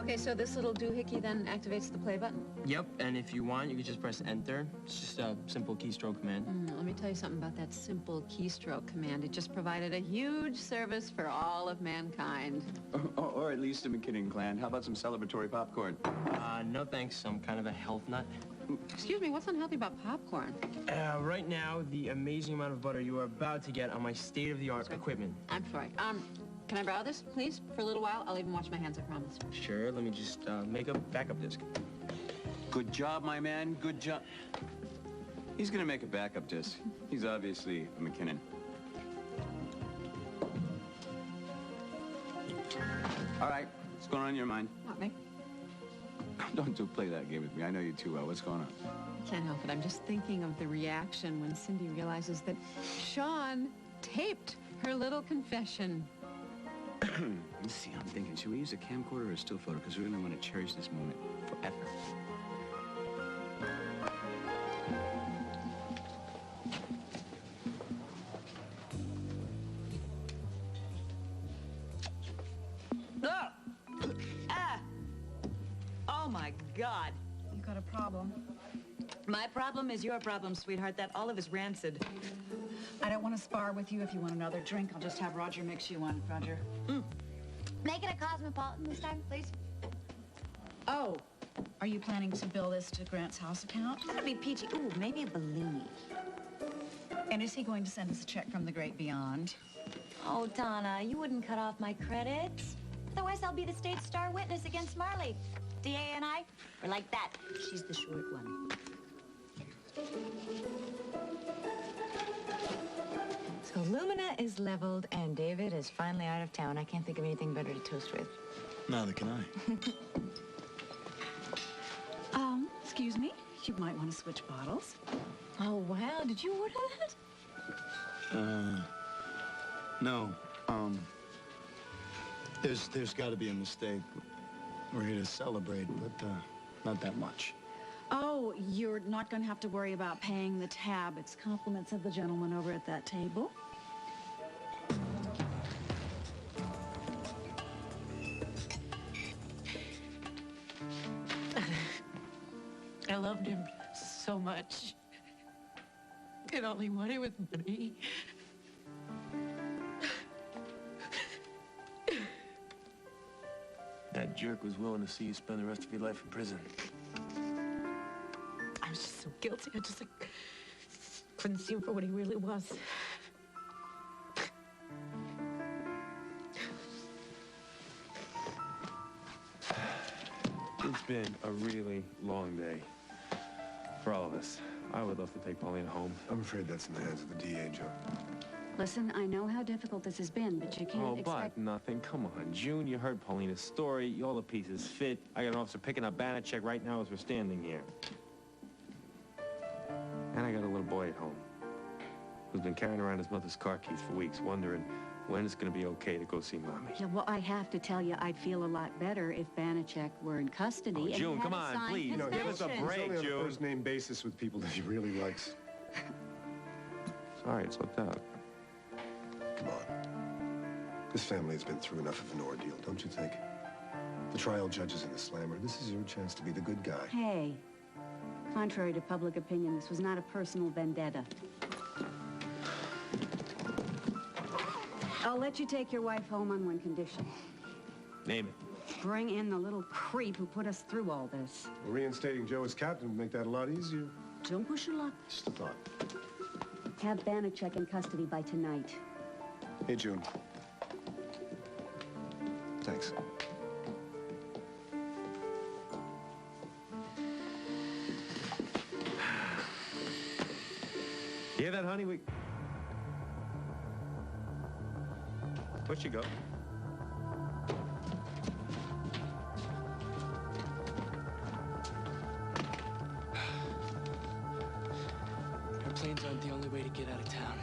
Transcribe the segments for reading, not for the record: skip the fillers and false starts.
Okay, so this little doohickey then activates the play button? Yep, and if you want, you can just press enter. It's just a simple keystroke command. Let me tell you something about that simple keystroke command. It just provided a huge service for all of mankind. Or at least the McKinnon clan. How about some celebratory popcorn? No thanks. I'm kind of a health nut. Excuse me, what's unhealthy about popcorn? Right now, the amazing amount of butter you are about to get on my state-of-the-art equipment. I'm sorry. Can I borrow this, please, for a little while? I'll even wash my hands, I promise. Sure, let me just make a backup disk. Good job, my man. Good job. He's gonna make a backup disc. He's obviously a McKinnon. All right, what's going on in your mind? What, me? Don't play that game with me. I know you too well. What's going on? I can't help it. I'm just thinking of the reaction when Cindy realizes that Sean taped her little confession. Let's see, I'm thinking, should we use a camcorder or a still photo? Because we really want to cherish this moment forever. Oh, my God. You got a problem. My problem is your problem, sweetheart. That olive is rancid. I don't want to spar with you. If you want another drink, I'll just have Roger mix you one. Roger. Make it a cosmopolitan this time, please. Oh, are you planning to bill this to Grant's house account? That'd be peachy. Ooh, maybe a balloon. And is he going to send us a check from the great beyond? Oh, Donna, you wouldn't cut off my credit. Otherwise, I'll be the state's star witness against Marley. DA and I, we're like that. She's the short one. So Lumina is leveled and David is finally out of town. I can't think of anything better to toast with. Neither can I. Excuse me? You might want to switch bottles. Oh, wow. Did you order that? No. There's got to be a mistake. We're here to celebrate, but not that much. Oh, you're not going to have to worry about paying the tab. It's compliments of the gentleman over at that table. I loved him so much. And all he wanted was money. That jerk was willing to see you spend the rest of your life in prison. I was just so guilty. I just, couldn't see him for what he really was. It's been a really long day for all of us. I would love to take Paulina home. I'm afraid that's in the hands of the DA, Joe. Listen, I know how difficult this has been, but you can't expect... But nothing. Come on, June, you heard Paulina's story. All the pieces fit. I got an officer picking up Banachek right now as we're standing here. And I got a little boy at home who's been carrying around his mother's car keys for weeks, wondering when it's going to be okay to go see Mommy. Yeah, well, I have to tell you, I'd feel a lot better if Banachek were in custody. Oh, and June, had come a on, signed please. confession. Give us a break, He's only on June. a first-name basis with people that he really likes. Sorry, it's hooked up. Come on. This family has been through enough of an ordeal, don't you think? The trial judges and the slammer, this is your chance to be the good guy. Hey, contrary to public opinion, this was not a personal vendetta. I'll let you take your wife home on one condition. Name it. Bring in the little creep who put us through all this. Well, reinstating Joe as captain would make that a lot easier. Don't push your luck. Just a thought. Have Banachek in custody by tonight. Hey, June. Thanks. You hear that, honey? Where'd she go? Airplanes aren't the only way to get out of town.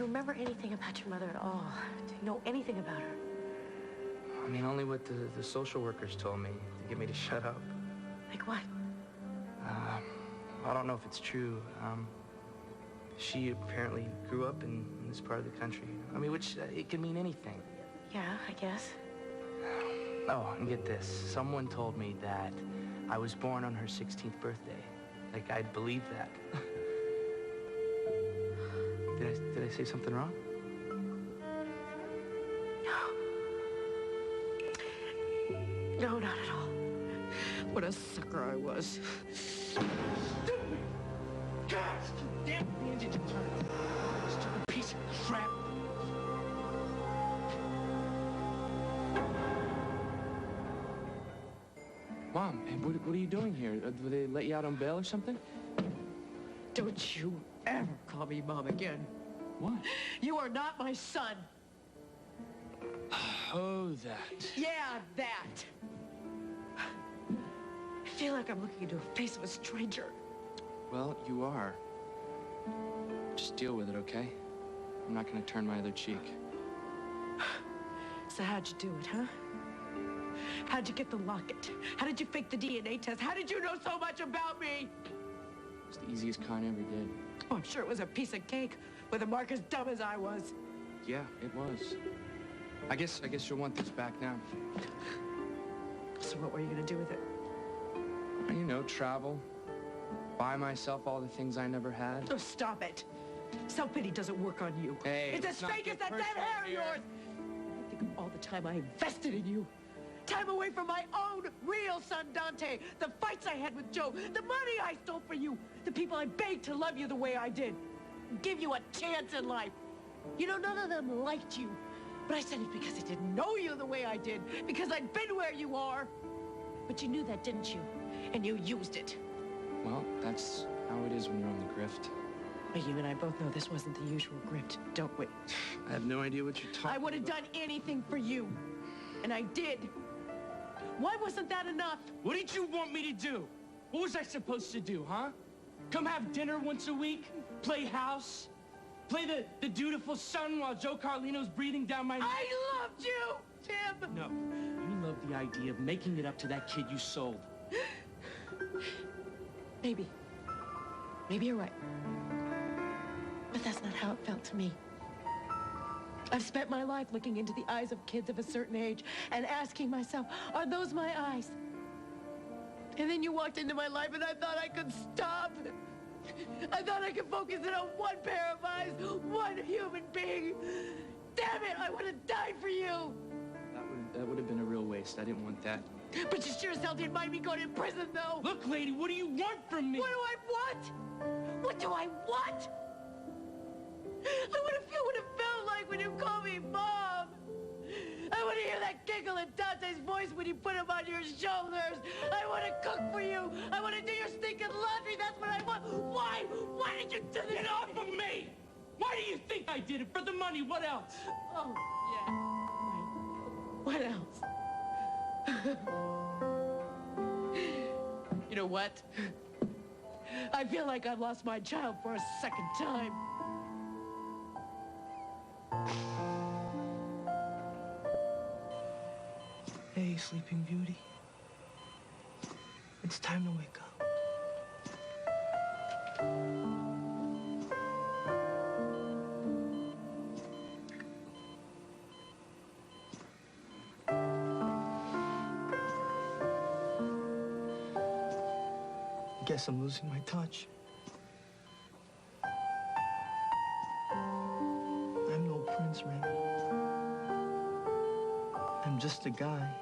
remember anything about your mother at all? Do you know anything about her? I mean, only what the social workers told me to get me to shut up. Like what? I don't know if it's true. She apparently grew up in this part of the country. I mean, which, it could mean anything. Yeah, I guess. Oh, and get this. Someone told me that I was born on her 16th birthday. Like, I'd believe that. Did I say something wrong? No, not at all. What a sucker I was. God, damn bandage turn. Stupid piece of crap. Mom, hey, what are you doing here? Did they let you out on bail or something? Don't you ever call me Mom again. What? You are not my son. Oh, that. Yeah, that. I feel like I'm looking into the face of a stranger. Well, you are. Just deal with it, okay? I'm not gonna turn my other cheek. So how'd you do it, huh? How'd you get the locket? How did you fake the DNA test? How did you know so much about me? It's the easiest con I ever did. Oh, I'm sure it was a piece of cake with a mark as dumb as I was. Yeah, it was. I guess you'll want this back now. So what were you gonna do with it? You know, travel. Buy myself all the things I never had. Oh, stop it. Self-pity doesn't work on you. Hey, it's as fake as that damn hair of yours. I think of all the time I invested in you. Time away from my own real son, Dante. The fights I had with Joe. The money I stole for you. The people I begged to love you the way I did. Give you a chance in life. You know, none of them liked you. But I said it because I didn't know you the way I did. Because I'd been where you are. But you knew that, didn't you? And you used it. Well, that's how it is when you're on the grift. But you and I both know this wasn't the usual grift, don't we? I have no idea what you're talking about. I would have done anything for you. And I did. Why wasn't that enough? What did you want me to do? What was I supposed to do, huh? Come have dinner once a week? Play house? Play the dutiful son while Joe Carlino's breathing down my neck? I loved you, Tim! No, you loved the idea of making it up to that kid you sold. Maybe. Maybe you're right. But that's not how it felt to me. I've spent my life looking into the eyes of kids of a certain age and asking myself, are those my eyes? And then you walked into my life and I thought I could stop. I thought I could focus in on one pair of eyes, one human being. Damn it, I would have died for you. That would have been a real waste. I didn't want that. But you sure as hell didn't mind me going to prison, though. Look, lady, what do you want from me? What do I want? What do I want? I want to feel what it felt like when you called me Mom. I want to hear that giggle in Dante's voice when you put him on your shoulders. I want to cook for you. I want to do your stinking laundry. That's what I want. Why? Why did you do this? Get off of me! Why do you think I did it? For the money, what else? Oh, yeah. What else? You know what? I feel like I've lost my child for a second time. Hey, Sleeping Beauty. It's time to wake up. Guess I'm losing my touch. I'm no prince, Remy. I'm just a guy.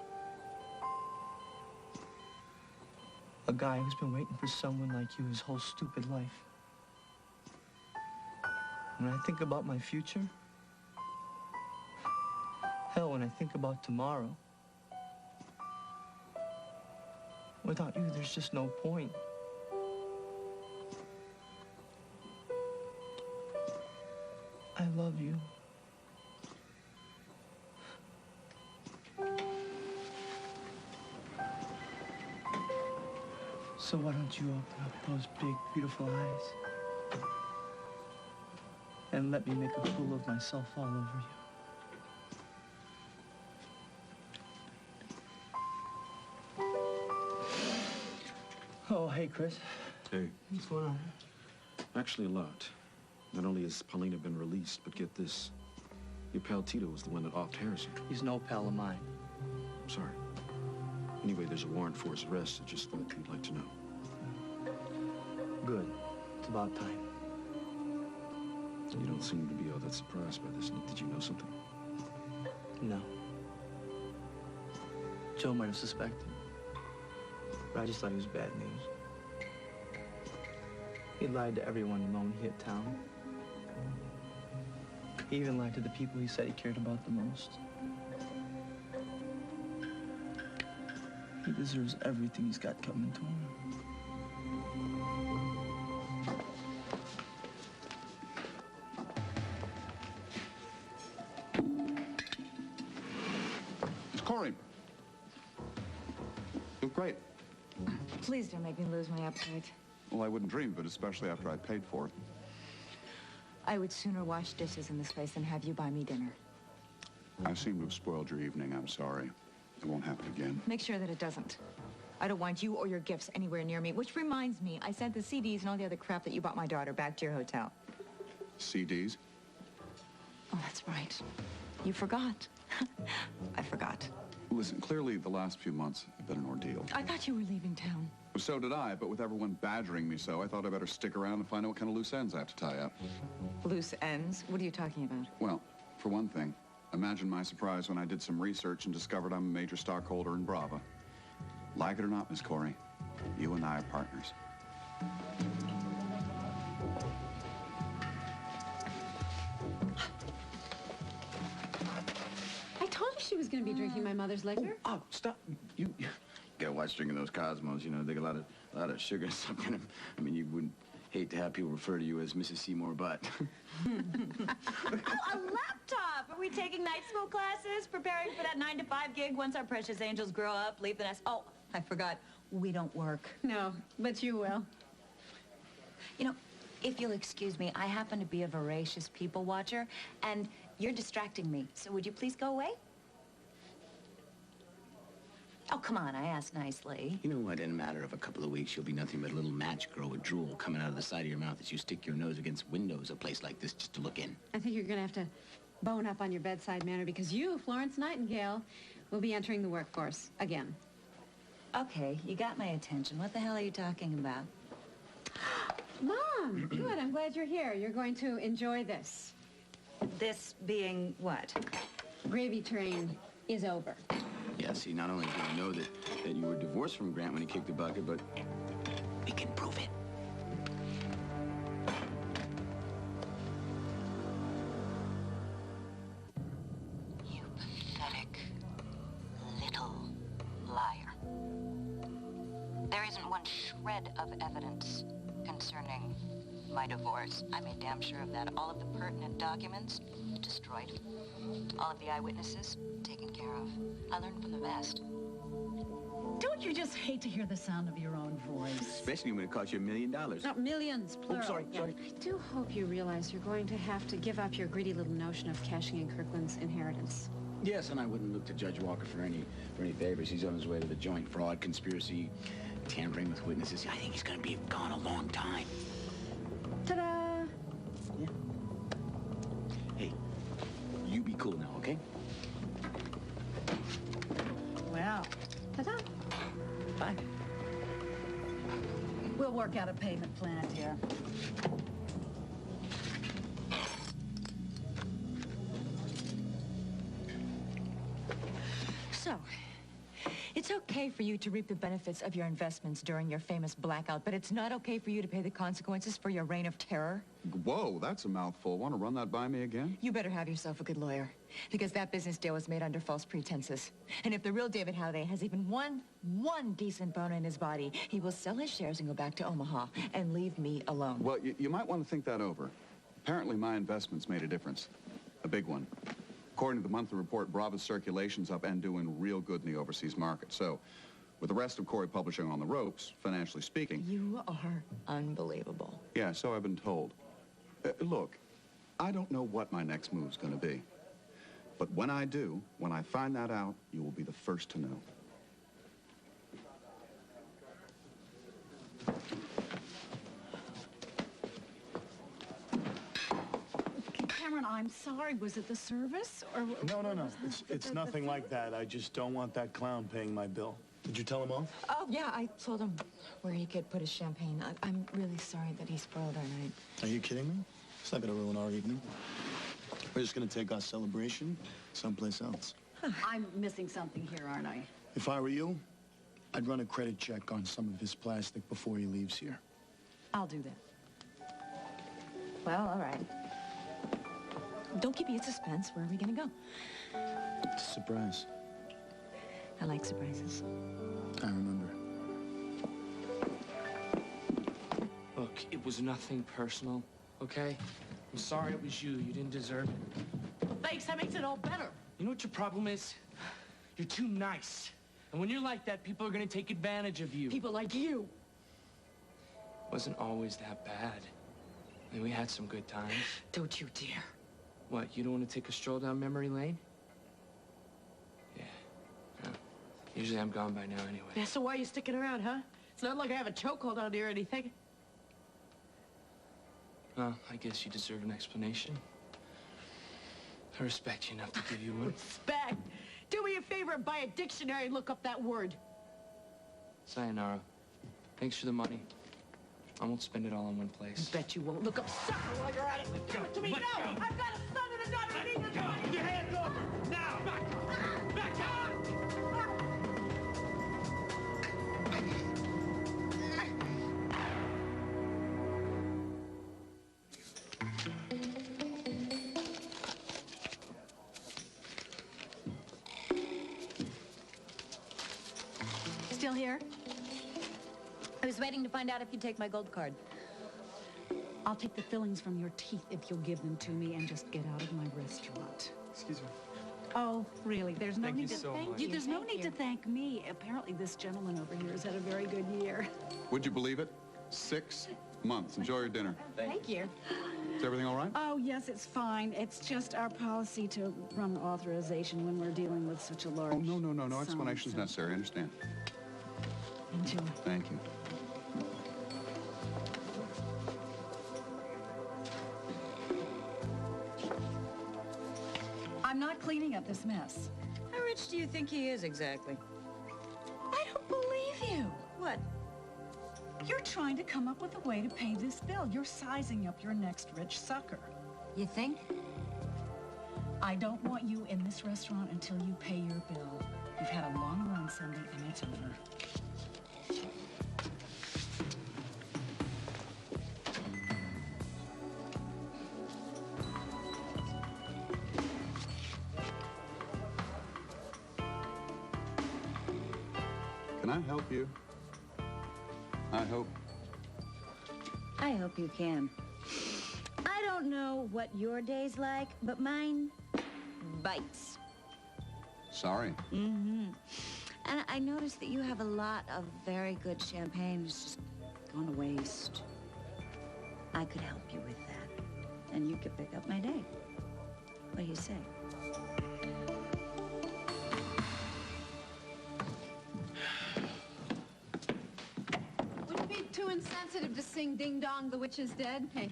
A guy who's been waiting for someone like you his whole stupid life. When I think about my future, hell, when I think about tomorrow, without you, there's just no point. I love you. So why don't you open up those big, beautiful eyes and let me make a fool of myself all over you. Oh, hey, Chris. Hey. What's going on? Actually, a lot. Not only has Paulina been released, but get this. Your pal Tito was the one that offed Harrison. He's no pal of mine. I'm sorry. Anyway, there's a warrant for his arrest. I just thought you'd like to know. Good. It's about time. You don't seem to be all that surprised by this. Did you know something? No. Joe might have suspected. But I just thought he was bad news. He lied to everyone the moment he hit town. He even lied to the people he said he cared about the most. He deserves everything he's got coming to him. Corey. Look great. Please don't make me lose my appetite. Well, I wouldn't dream of it, especially after I paid for it. I would sooner wash dishes in this place than have you buy me dinner. I seem to have spoiled your evening. I'm sorry. It won't happen again. Make sure that it doesn't. I don't want you or your gifts anywhere near me, which reminds me, I sent the CDs and all the other crap that you bought my daughter back to your hotel. CDs? Oh, that's right. You forgot. I forgot. Listen, clearly the last few months have been an ordeal. I thought you were leaving town. So did I, but with everyone badgering me so, I thought I better stick around and find out what kind of loose ends I have to tie up. Loose ends? What are you talking about? Well, for one thing, imagine my surprise when I did some research and discovered I'm a major stockholder in Brava. Like it or not, Miss Corey, you and I are partners. I told you she was going to be drinking my mother's liquor. Oh, stop. You gotta watch drinking those Cosmos. You know, they got a lot of sugar and stuff in them. I mean, you wouldn't hate to have people refer to you as Mrs. Seymour Butt. Oh, a laptop! Are we taking night school classes? Preparing for that 9-to-5 gig once our precious angels grow up, leave the nest? Oh, I forgot. We don't work. No, but you will. You know, if you'll excuse me, I happen to be a voracious people watcher, and you're distracting me. So would you please go away? Oh, come on, I asked nicely. You know what? In a matter of a couple of weeks, you'll be nothing but a little match girl with drool coming out of the side of your mouth as you stick your nose against windows of a place like this just to look in. I think you're going to have to bone up on your bedside manner because you, Florence Nightingale, will be entering the workforce again. Okay, you got my attention. What the hell are you talking about? Mom, good. I'm glad you're here. You're going to enjoy this. This being what? Gravy train is over. Yeah, see, not only do I know that you were divorced from Grant when he kicked the bucket, but we can prove it. You pathetic little liar. There isn't one shred of evidence concerning my divorce. I made damn sure of that. All of the pertinent documents destroyed. All of the eyewitnesses taken care of. I learned from the best. Don't you just hate to hear the sound of your own voice? Especially when it costs you $1 million. Not millions, plural. Oh, sorry. I do hope you realize you're going to have to give up your greedy little notion of cashing in Kirkland's inheritance. Yes, and I wouldn't look to Judge Walker for any favors. He's on his way to the joint fraud, conspiracy, tampering with witnesses. I think he's going to be gone a long time. Ta-da! Yeah. Hey, you be cool now, okay? Well, ta-da. Bye. We'll work out a payment plan, dear. So, it's okay for you to reap the benefits of your investments during your famous blackout, but it's not okay for you to pay the consequences for your reign of terror? Whoa, that's a mouthful. Want to run that by me again? You better have yourself a good lawyer, because that business deal was made under false pretenses. And if the real David Halliday has even one decent bone in his body, he will sell his shares and go back to Omaha and leave me alone. Well, you might want to think that over. Apparently, my investments made a difference. A big one. According to the monthly report, Brava's circulation's up and doing real good in the overseas market. So, with the rest of Corey Publishing on the ropes, financially speaking... You are unbelievable. Yeah, so I've been told. Look, I don't know what my next move's going to be. But when I do, when I find that out, you will be the first to know. Cameron, I'm sorry. Was it the service or? No. It's nothing like that. I just don't want that clown paying my bill. Did you tell him off? Oh, yeah, I told him where he could put his champagne. I'm really sorry that he spoiled our night. Are you kidding me? It's not gonna ruin our evening. We're just gonna take our celebration someplace else. I'm missing something here, aren't I? If I were you, I'd run a credit check on some of his plastic before he leaves here. I'll do that. Well, all right. Don't keep me in suspense. Where are we gonna go? It's a surprise. I like surprises. I remember. Look, it was nothing personal, okay? I'm sorry it was you. You didn't deserve it. Well, thanks. That makes it all better. You know what your problem is? You're too nice. And when you're like that, people are gonna take advantage of you. People like you. Wasn't always that bad. I mean, we had some good times. Don't you dare. What, you don't want to take a stroll down memory lane? Yeah. Usually I'm gone by now anyway. Yeah, so why are you sticking around, huh? It's not like I have a chokehold on you or anything. Well, I guess you deserve an explanation. I respect you enough to give you one. Respect? Do me a favor and buy a dictionary and look up that word. Sayonara. Thanks for the money. I won't spend it all in one place. Bet you won't. Look up sucker while you're at it. Give it to me now. I've got a son and a daughter who need this money. Your hands over. Now. Back up. Still here? I was waiting to find out if you'd take my gold card. I'll take the fillings from your teeth if you'll give them to me and just get out of my restaurant. Excuse me. Oh, really? There's no Thank need you to so thank much. you. There's no Thank need you. to thank me. Apparently, this gentleman over here has had a very good year. Would you believe it? 6 months. Enjoy your dinner. Thank you. Is everything all right? Oh, yes, it's fine. It's just our policy to run authorization when we're dealing with such a large Oh, no sum, explanation's so- necessary. I understand. Enjoy. Thank you. I'm not cleaning up this mess. How rich do you think he is exactly? I don't believe you. What? You're trying to come up with a way to pay this bill. You're sizing up your next rich sucker. You think? I don't want you in this restaurant until you pay your bill. You've had a long run, Cindy, and it's over. Can I help you? I hope. I hope you can. I don't know what your day's like, but mine bites. Sorry. Mm-hmm. And I noticed that you have a lot of very good champagne. It's just gone to waste. I could help you with that. And you could pick up my day. What do you say? Wouldn't be too insensitive to sing Ding Dong, the Witch is Dead. Hey,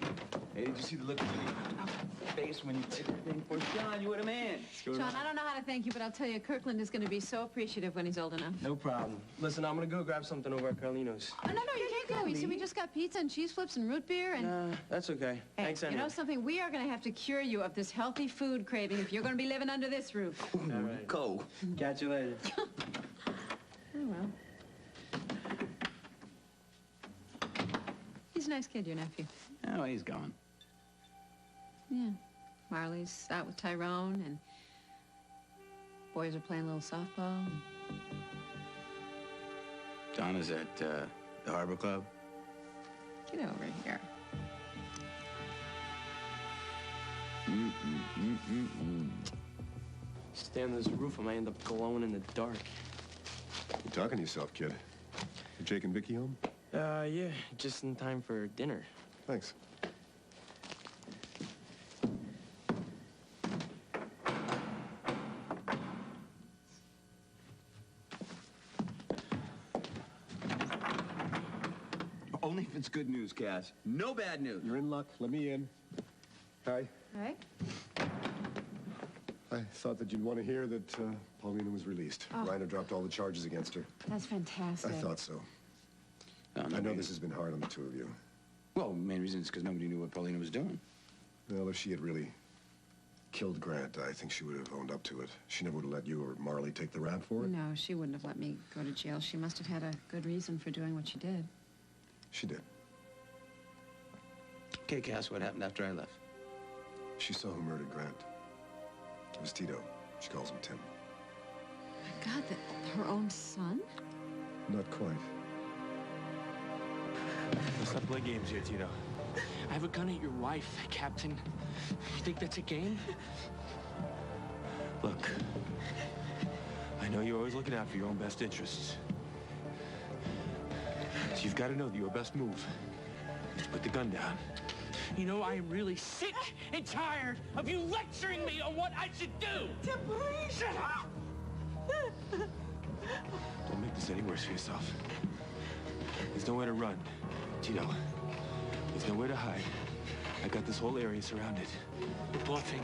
Hey, did you see the look on your face when you played that thing for Sean? You were the man. Sean, I don't know how to thank you, but I'll tell you, Kirkland is going to be so appreciative when he's old enough. No problem. Listen, I'm gonna go grab something over at Carlino's. Oh, no, you can't go. You see, we just got pizza and cheese flips and root beer and... Nah, that's okay. Hey, Thanks you anyway. know something? We are going to have to cure you of this healthy food craving if you're going to be living under this roof. All right. Go. Catch you later. Oh, well. He's a nice kid, your nephew. Oh, he's gone. Yeah. Marley's out with Tyrone, and boys are playing a little softball. Donna's at the Harbor Club. Get over here. Stand on this roof, I might end up glowing in the dark. You talking to yourself, kid? Are Jake and Vicky home? Yeah, just in time for dinner. Thanks. Only if it's good news, Cass. No bad news. You're in luck. Let me in. Hi. Right? I thought that you'd want to hear that Paulina was released. Oh. Reiner dropped all the charges against her. That's fantastic. I thought so. No, I know this has been hard on the two of you. Well, the main reason is because nobody knew what Paulina was doing. Well, if she had really killed Grant, I think she would have owned up to it. She never would have let you or Marley take the rap for it. No, she wouldn't have let me go to jail. She must have had a good reason for doing what she did. She did. Okay, Cass, what happened after I left? She saw who murdered Grant. It was Tito. She calls him Tim. My God, her own son? Not quite. Let's not play games here, Tito. I have a gun at your wife, Captain. You think that's a game? Look, I know you're always looking out for your own best interests. So you've got to know that your best move is put the gun down. You know, I am really sick and tired of you lecturing me on what I should do. Tim, please. Shut up! Don't make this any worse for yourself. There's nowhere to run, Tito. There's nowhere to hide. I got this whole area surrounded. You're bluffing.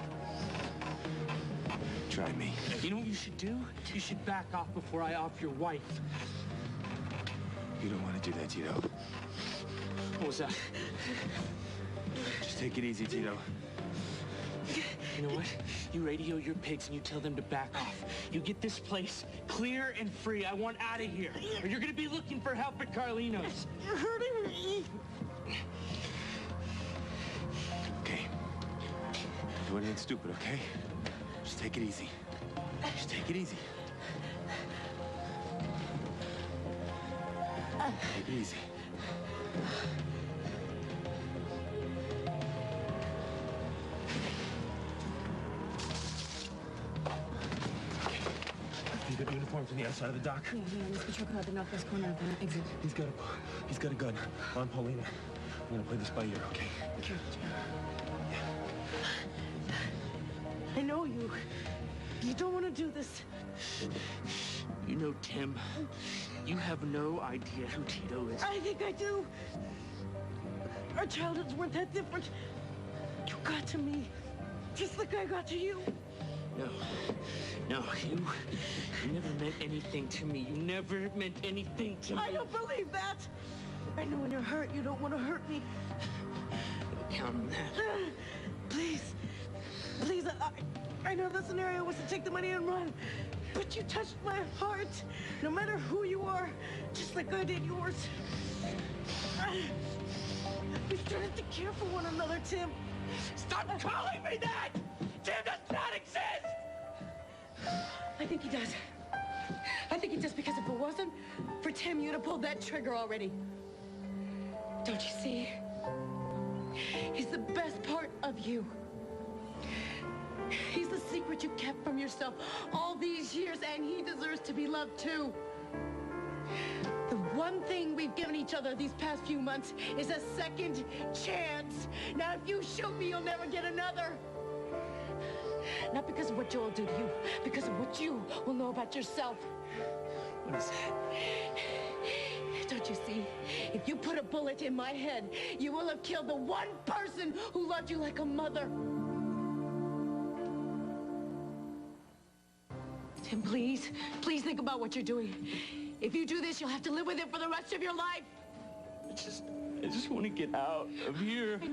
Try me. You know what you should do? You should back off before I off your wife. You don't want to do that, Tito. What was that? Just take it easy, Tito. You know what? You radio your pigs and you tell them to back off. You get this place clear and free. I want out of here. Or you're gonna be looking for help at Carlino's. You're hurting me. Okay. Don't do anything stupid, okay? Just take it easy. Just take it easy. Take it easy. You got uniforms on the outside of the dock? Yeah, let's patrol car at the northwest corner of the exit. He's got a gun on Paulina. I'm gonna play this by ear, okay? Sure. I know you. You don't want to do this. You know, Tim, you have no idea who Tito is. I think I do. Our childhoods weren't that different. You got to me, just like I got to you. No, you never meant anything to me. You never meant anything to me. I don't believe that. I know when you're hurt, you don't want to hurt me. Don't count on that. Please, I know the scenario was to take the money and run, but you touched my heart, no matter who you are, just like I did yours. We started to care for one another, Tim. Stop calling me that! Tim does not exist! I think he does. I think he does, because if it wasn't for Tim, you'd have pulled that trigger already. Don't you see? He's the best part of you. He's the secret you kept from yourself all these years, and he deserves to be loved too. The one thing we've given each other these past few months is a second chance. Now, if you shoot me, you'll never get another. Not because of what Joe will do to you, because of what you will know about yourself. What is that? Don't you see? If you put a bullet in my head, you will have killed the one person who loved you like a mother. Tim, please think about what you're doing. If you do this, you'll have to live with it for the rest of your life. I just want to get out of here. I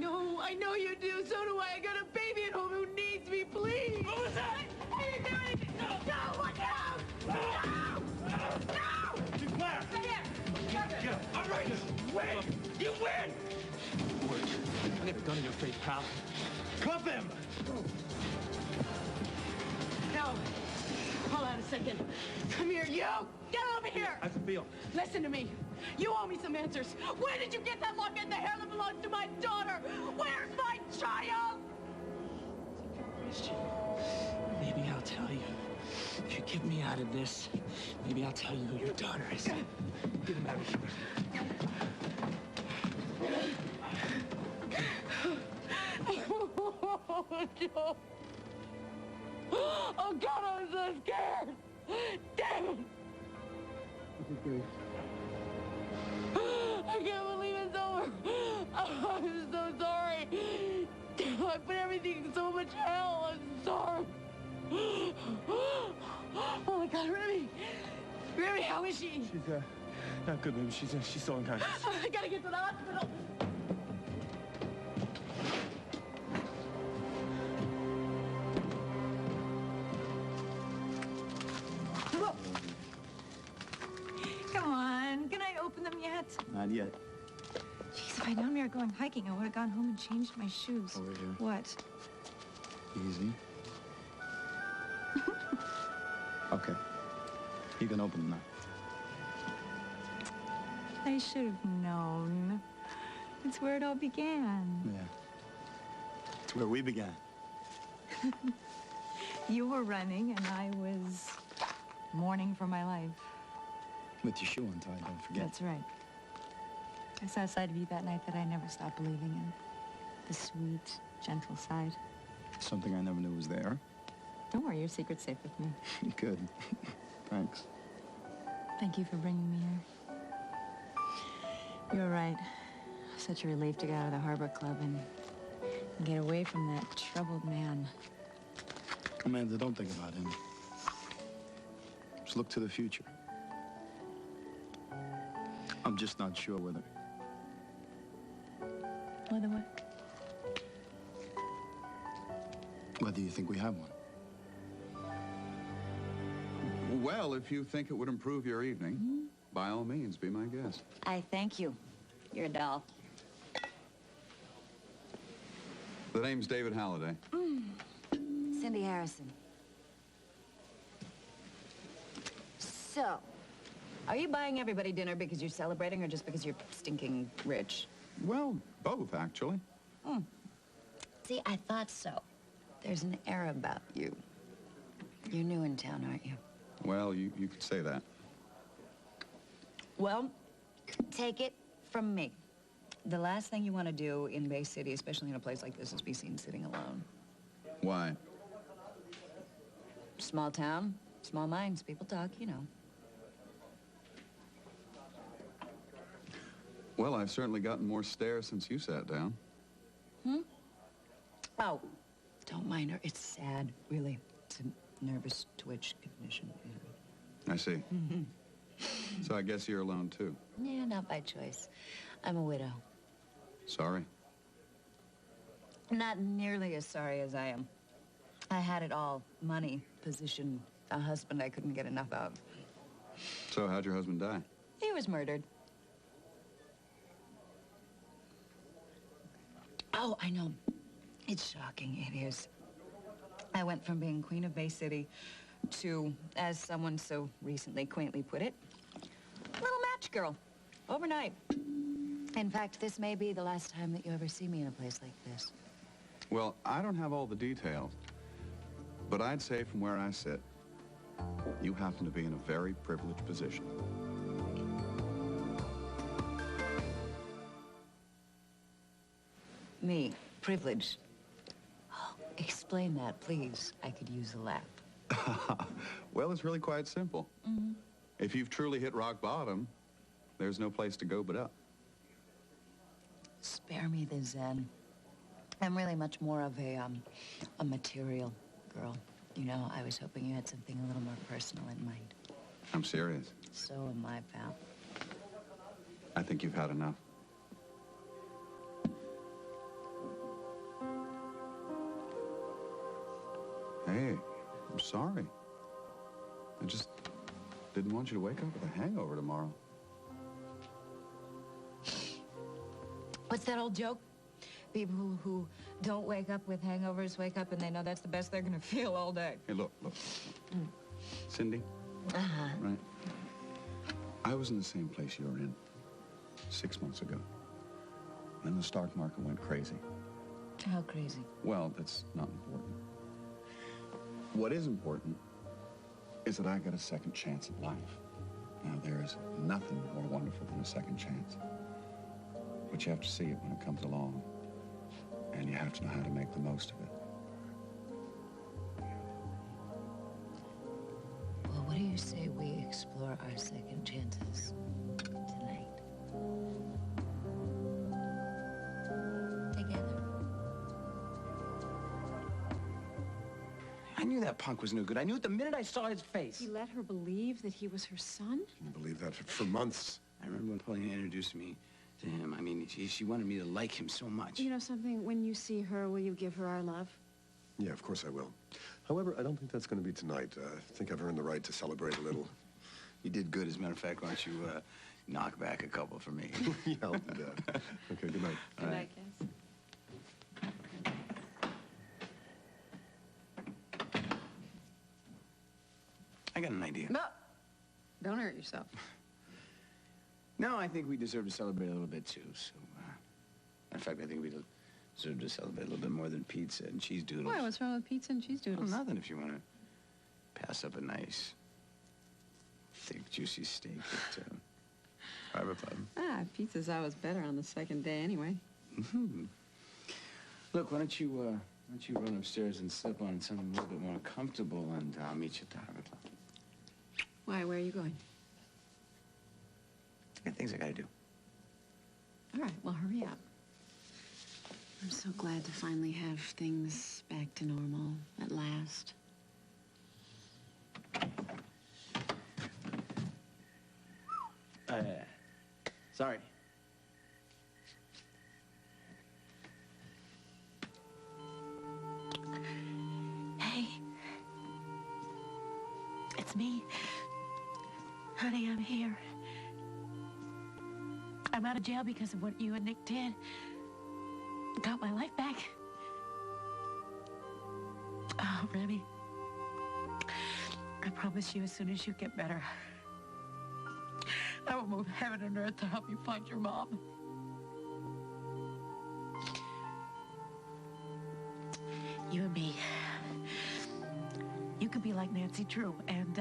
know you do. So do I. I got a baby at home who needs me. Please. What was that? I didn't do anything. No, look out! No! Claire! Stay here! Get up. All right. Win! You win! Wait. I got a gun in your face, pal. Cuff him! No. Hold on a second. Come here, you! Get over here! How's it feel? Listen to me. You owe me some answers. Where did you get that locket in the hair that belongs to my daughter? Where's my child? Question. Maybe I'll tell you. If you get me out of this, maybe I'll tell you who your daughter is. Get him out of here. No. Oh, God, I'm so scared. Damn it. I can't believe it's over. I put everything in so much hell. I'm sorry. Oh my God, Remy! Remy, how is she? She's, not good, baby. She's still unconscious. I gotta get to the hospital. Come on, can I open them yet? Not yet. Jeez, if I'd known we were going hiking, I would have gone home and changed my shoes. Over here. What? Easy. Okay. You can open them now. I should have known. It's where it all began. Yeah. It's where we began. You were running, and I was mourning for my life. With your shoe untied, don't forget. That's right. I saw a side of you that night that I never stopped believing in. The sweet, gentle side. Something I never knew was there. Don't worry, your secret's safe with me. Good. Thanks. Thank you for bringing me here. You're right. Such a relief to get out of the Harbor Club and get away from that troubled man. Amanda, don't think about him. Just look to the future. I'm just not sure whether... Whether what? Whether you think we have one. Well, if you think it would improve your evening, by all means, be my guest. I thank you. You're a doll. The name's David Halliday. Cindy Harrison. So, Are you buying everybody dinner because you're celebrating or just because you're stinking rich? Well, both, actually. See, I thought so. There's an air about you. You're new in town, aren't you? Well, you could say that. Well, take it from me. The last thing you want to do in Bay City, especially in a place like this, is be seen sitting alone. Why? Small town, small minds, people talk, you know. Well, I've certainly gotten more stare since you sat down. Oh, don't mind her. It's sad, really. It's a nervous twitch condition. I see. So I guess you're alone, too. Yeah, not by choice. I'm a widow. Sorry. Not nearly as sorry as I am. I had it all. Money, position, a husband I couldn't get enough of. So how'd your husband die? He was murdered. Oh, I know. It's shocking. It is. I went from being queen of Bay City to, as someone so recently quaintly put it, little match girl. Overnight. In fact, this may be the last time that you ever see me in a place like this. Well, I don't have all the details, but I'd say from where I sit, you happen to be in a very privileged position. Me, privileged. Oh, explain that, please. I could use a laugh. Well, it's really quite simple. If you've truly hit rock bottom, there's no place to go but up. Spare me the zen. I'm really much more of a material girl. You know, I was hoping you had something a little more personal in mind. I'm serious. So am I, pal. I think you've had enough. Hey, I'm sorry. I just didn't want you to wake up with a hangover tomorrow. What's that old joke? People who don't wake up with hangovers wake up and they know that's the best they're gonna feel all day. Hey, look. Cindy? Uh-huh. Right. I was in the same place you were in 6 months ago. Then the stock market went crazy. How crazy? Well, that's not important. What is important is that I got a second chance at life. Now, there's nothing more wonderful than a second chance. But you have to see it when it comes along. And you have to know how to make the most of it. Well, what do you say we explore our second chances tonight? Together. I knew that punk was no good. I knew it the minute I saw his face. He let her believe that he was her son? You believe that for months. I remember when Paulina introduced me to him. I mean, she wanted me to like him so much. You know something? When you see her, will you give her our love? Yeah, of course I will. However, I don't think that's going to be tonight. I think I've earned the right to celebrate a little. You did good, as a matter of fact. Why don't you knock back a couple for me? Yeah, I'll do that. Okay, good night. Good night, Cass. I got an idea. No. Don't hurt yourself. No, I think we deserve to celebrate a little bit, too. So, in fact, I think we deserve to celebrate a little bit more than pizza and cheese doodles. Why? What's wrong with pizza and cheese doodles? Well, nothing if you want to pass up a nice, thick, juicy steak at Harbor Pub. Ah, pizza's always better on the second day anyway. Mm-hmm. Look, why don't you run upstairs and slip on something a little bit more comfortable, and I'll meet you at the Harbor Club. Why? Where are you going? I got things I gotta do. All right, well, hurry up. I'm so glad to finally have things back to normal at last. Sorry. Hey. It's me. Honey, I'm here. I'm out of jail because of what you and Nick did. Got my life back. Oh, Remy. I promise you, as soon as you get better, I will move heaven and earth to help you find your mom. You and me. You could be like Nancy Drew, and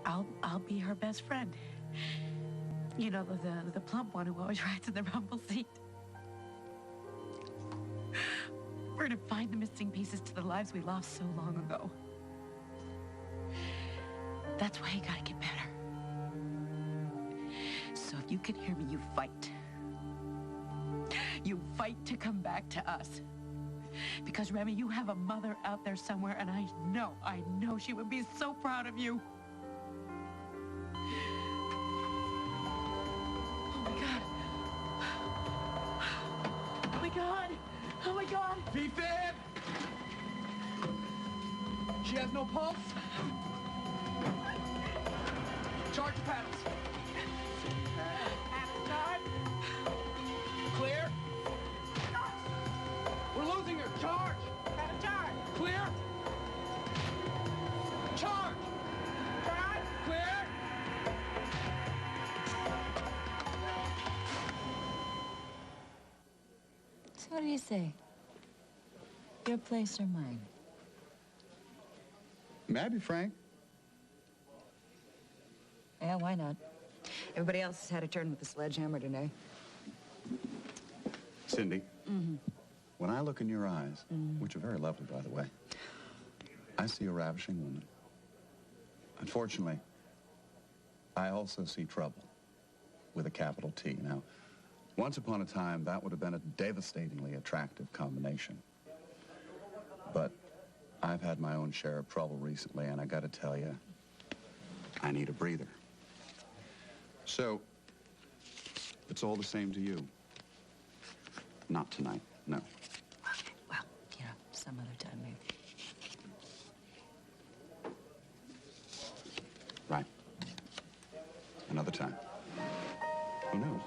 I'll be her best friend. You know, the plump one who always rides in the rumble seat. We're gonna find the missing pieces to the lives we lost so long ago. That's why you gotta get better. So if you can hear me, you fight. You fight to come back to us. Because, Remy, you have a mother out there somewhere, and I know she would be so proud of you. Oh, my God. Oh, my God. Oh, my God. V-Fib! She has no pulse? Charge the paddles. Clear? We're losing her. Charge! Charge! Clear? Charge! Charge! Clear? So what do you say? Your place or mine? May I be frank? Yeah, why not? Everybody else has had a turn with the sledgehammer today. Cindy, Mm-hmm. when I look in your eyes, which are very lovely, by the way, I see a ravishing woman. Unfortunately, I also see trouble with a capital T. Now, once upon a time, that would have been a devastatingly attractive combination. But I've had my own share of trouble recently, and I gotta tell you, I need a breather. So, it's all the same to you. Not tonight, no. Okay, well, you know, some other time maybe. Right. Another time. Who knows?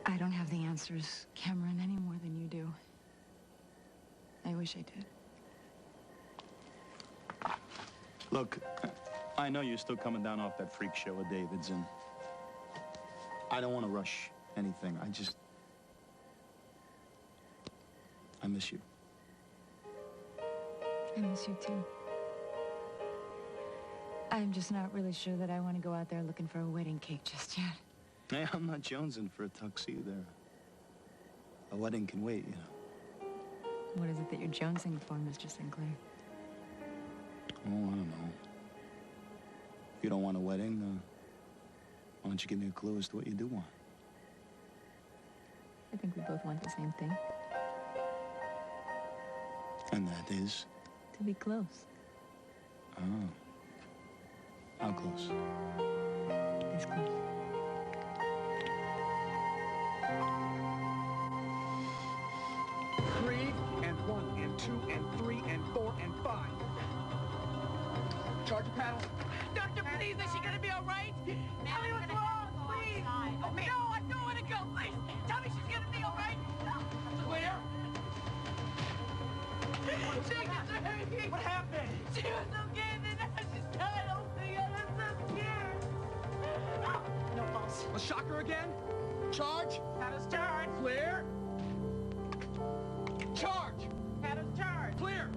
I don't have the answers, Cameron, any more than you do. I wish I did. Look, I know you're still coming down off that freak show with David's, and I don't want to rush anything. I miss you. I miss you too. I'm just not really sure that I want to go out there looking for a wedding cake just yet. Hey, I'm not jonesing for a tuxedo there. A wedding can wait, you know. What is it that you're jonesing for, Mr. Sinclair? Oh, I don't know. If you don't want a wedding, why don't you give me a clue as to what you do want? I think we both want the same thing. And that is? To be close. Oh. How close? This close. Three, and 1, and 2, and 3, and 4, and 5. Charge the paddle. Doctor, please, is she gonna be all right? Tell me what's wrong, please. Oh, no, I don't want to go, please. Tell me she's gonna be all right. Clear? What happened? She was okay, and then now she's died. Oh my God, I'm so scared. No pulse. Let's shock her again. Charge. Paddles charge. Clear. Charge. Paddles charge. Clear.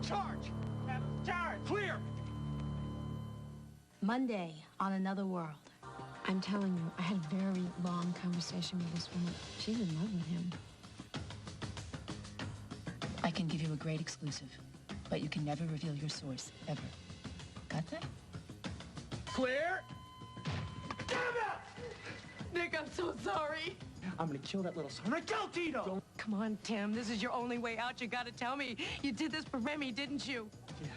Charge. Paddles charge. Clear. Monday on Another World. I'm telling you, I had a very long conversation with this woman. She's in love with him. I can give you a great exclusive, but you can never reveal your source, ever. Got that? Clear. Damn it! Nick, I'm so sorry. I'm gonna kill that little son. I'm gonna kill Tito. Come on, Tim. This is your only way out. You gotta tell me. You did this for Remy, didn't you? Yeah.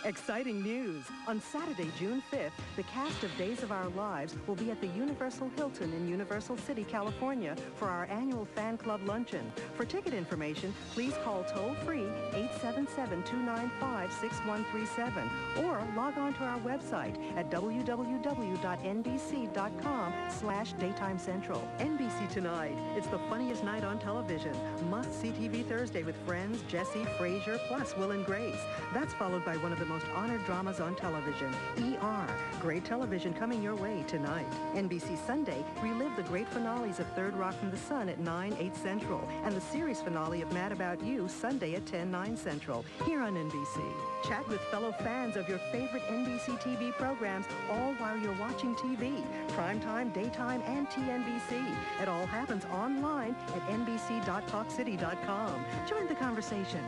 Exciting news! On Saturday, June 5th, the cast of Days of Our Lives will be at the Universal Hilton in Universal City, California for our annual fan club luncheon. For ticket information, please call toll-free 877-295-6137 or log on to our website at www.nbc.com/Daytime Central. NBC Tonight. It's the funniest night on television. Must-see TV Thursday with Friends, Jesse, Frasier, plus Will and Grace. That's followed by one of the most honored dramas on television, ER. Great television coming your way tonight. NBC Sunday, relive the great finales of Third Rock from the Sun at 9/8 Central, and the series finale of Mad About You Sunday at 10/9 Central, here on NBC. Chat with fellow fans of your favorite NBC TV programs, all while you're watching TV. Primetime, daytime, and TNBC. It all happens online at nbc.talkcity.com. Join the conversation.